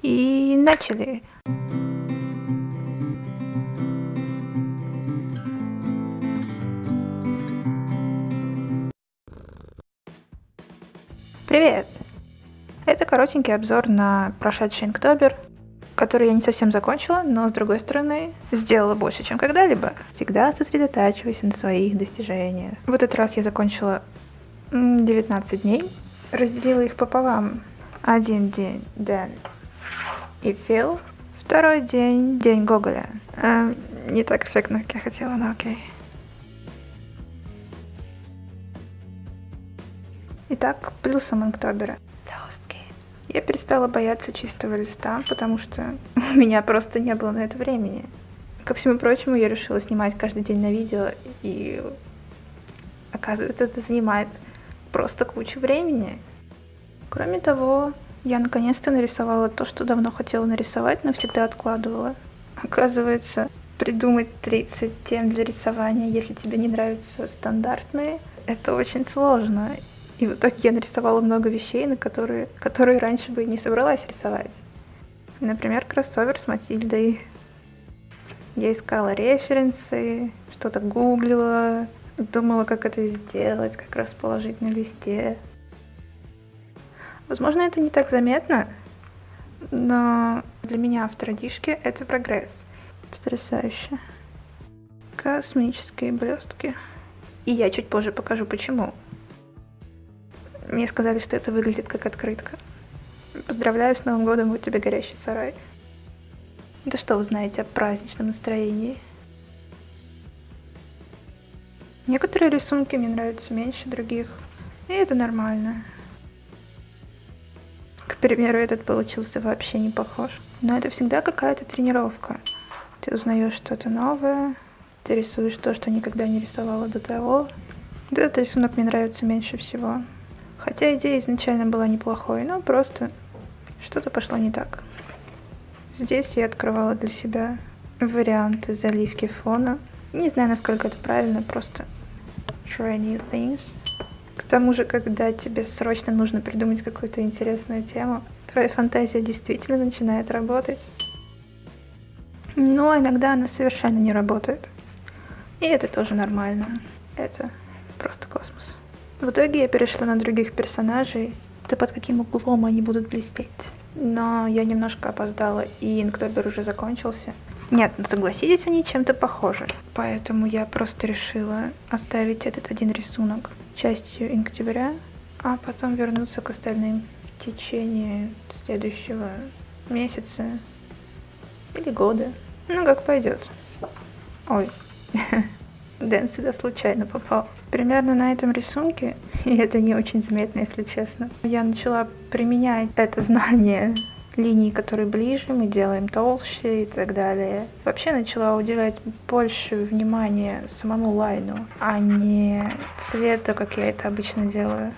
И начали. Привет! Это коротенький обзор на прошедший Инктобер, который я не совсем закончила, но, с другой стороны, сделала больше, чем когда-либо. Всегда сосредотачивайся на своих достижениях. В этот раз я закончила 19 дней, разделила их пополам. Один день Дэн и Фил, второй день День Гоголя. Не так эффектно, как я хотела, но окей. Итак, плюсом Инктобера. Я перестала бояться чистого листа, потому что у меня просто не было на это времени. Ко всему прочему, я решила снимать каждый день на видео, и оказывается, это занимает просто кучу времени. Кроме того, я наконец-то нарисовала то, что давно хотела нарисовать, но всегда откладывала. Оказывается, придумать 30 тем для рисования, если тебе не нравятся стандартные, это очень сложно. И в итоге я нарисовала много вещей, на которые раньше бы не собралась рисовать. Например, кроссовер с Матильдой. Я искала референсы, что-то гуглила, думала, как это сделать, как расположить на листе. Возможно, это не так заметно, но для меня в традишке это прогресс. Потрясающе. Космические блестки. И я чуть позже покажу, почему. Мне сказали, что это выглядит как открытка. Поздравляю с Новым годом, у тебя горящий сарай. Да что вы знаете о праздничном настроении? Некоторые рисунки мне нравятся меньше других, и это нормально. К примеру, этот получился вообще не похож. Но это всегда какая-то тренировка. Ты узнаешь что-то новое, ты рисуешь то, что никогда не рисовала до того. Этот рисунок мне нравится меньше всего. Хотя идея изначально была неплохой, но просто что-то пошло не так. Здесь я открывала для себя варианты заливки фона. Не знаю, насколько это правильно, просто try new things. К тому же, когда тебе срочно нужно придумать какую-то интересную тему, твоя фантазия действительно начинает работать. Но иногда она совершенно не работает. И это тоже нормально. Это просто космос. В итоге я перешла на других персонажей, да под каким углом они будут блестеть. Но я немножко опоздала, и Инктобер уже закончился. Нет, согласитесь, они чем-то похожи. Поэтому я просто решила оставить этот один рисунок частью Инктября, а потом вернуться к остальным в течение следующего месяца или года. Ну, как пойдет. Ой. Дэн сюда случайно попал. Примерно на этом рисунке, и это не очень заметно, если честно, я начала применять это знание. Линии, которые ближе, мы делаем толще и так далее. Вообще начала уделять больше внимания самому лайну, а не цвету, как я это обычно делаю.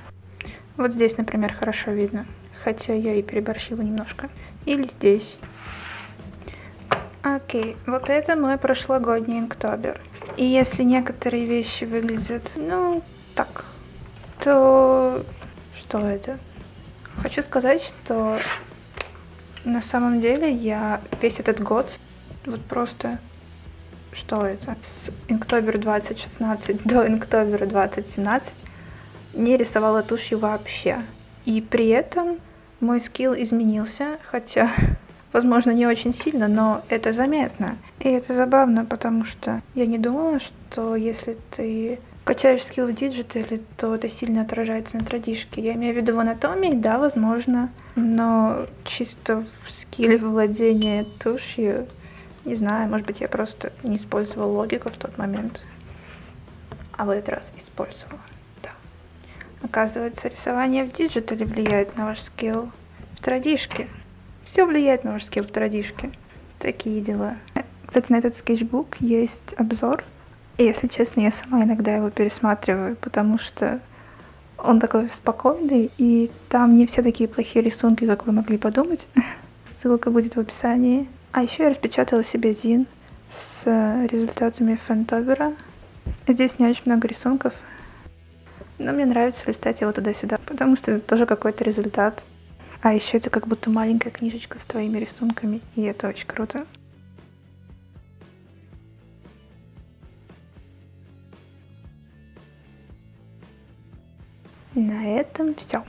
Вот здесь, например, хорошо видно, хотя я и переборщила немножко. Или здесь. Окей, вот это мой прошлогодний Инктобер. И если некоторые вещи выглядят, так, то что это? Хочу сказать, что на самом деле я весь этот год, вот просто, что это? С Инктобер 2016 до Инктобера 2017 не рисовала тушью вообще. И при этом мой скилл изменился, хотя... Возможно, не очень сильно, но это заметно. И это забавно, потому что я не думала, что если ты качаешь скилл в диджитале, то это сильно отражается на традишке. Я имею в виду в анатомии, да, возможно, но чисто в скилле владения тушью, не знаю, может быть, я просто не использовала логику в тот момент. А в этот раз использовала, да. Оказывается, рисование в диджитале влияет на ваш скилл в традишке. Все влияет на ваш скилл в традишке. Такие дела. Кстати, на этот скетчбук есть обзор. И, если честно, я сама иногда его пересматриваю, потому что он такой спокойный, и там не все такие плохие рисунки, как вы могли подумать. Ссылка будет в описании. А еще я распечатала себе зин с результатами Фэнтобера. Здесь не очень много рисунков, но мне нравится листать его туда-сюда, потому что это тоже какой-то результат. А еще это как будто маленькая книжечка с твоими рисунками, и это очень круто. На этом все.